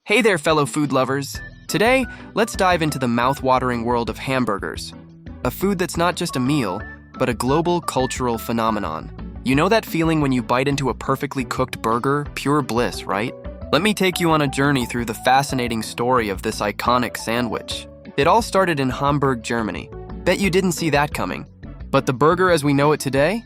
Hey there, fellow food lovers. Today, let's dive into the mouth-watering world of hamburgers. A food that's not just a meal, but a global cultural phenomenon. You know that feeling when you bite into a perfectly cooked burger? Pure bliss, right? Let me take you on a journey through the fascinating story of this iconic sandwich. It all started in Hamburg, Germany. Bet you didn't see that coming. But the burger as we know it today?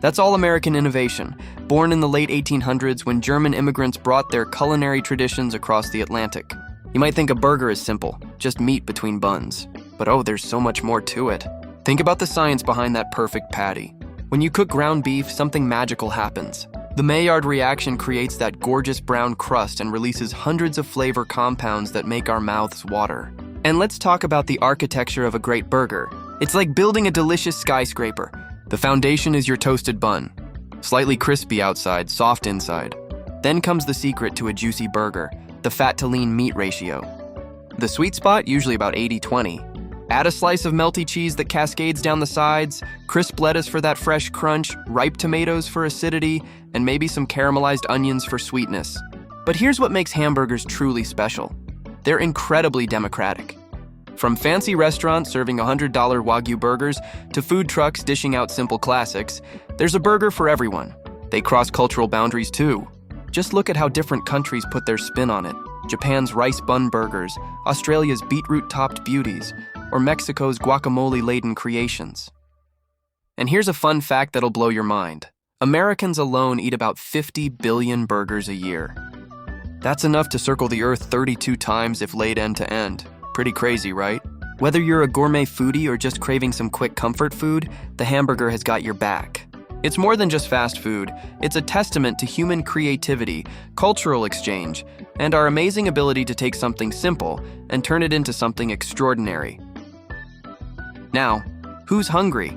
That's all American innovation, born in the late 1800s when German immigrants brought their culinary traditions across the Atlantic. You might think a burger is simple, just meat between buns. But oh, there's so much more to it. Think about the science behind that perfect patty. When you cook ground beef, something magical happens. The Maillard reaction creates that gorgeous brown crust and releases hundreds of flavor compounds that make our mouths water. And let's talk about the architecture of a great burger. It's like building a delicious skyscraper. The foundation is your toasted bun. Slightly crispy outside, soft inside. Then comes the secret to a juicy burger, the fat to lean meat ratio. The sweet spot, usually about 80-20. Add a slice of melty cheese that cascades down the sides, crisp lettuce for that fresh crunch, ripe tomatoes for acidity, and maybe some caramelized onions for sweetness. But here's what makes hamburgers truly special. They're incredibly democratic. From fancy restaurants serving $100 Wagyu burgers to food trucks dishing out simple classics, there's a burger for everyone. They cross cultural boundaries too. Just look at how different countries put their spin on it. Japan's rice bun burgers, Australia's beetroot-topped beauties, or Mexico's guacamole-laden creations. And here's a fun fact that'll blow your mind. Americans alone eat about 50 billion burgers a year. That's enough to circle the earth 32 times if laid end to end. Pretty crazy, right? Whether you're a gourmet foodie or just craving some quick comfort food, the hamburger has got your back. It's more than just fast food. It's a testament to human creativity, cultural exchange, and our amazing ability to take something simple and turn it into something extraordinary. Now, who's hungry?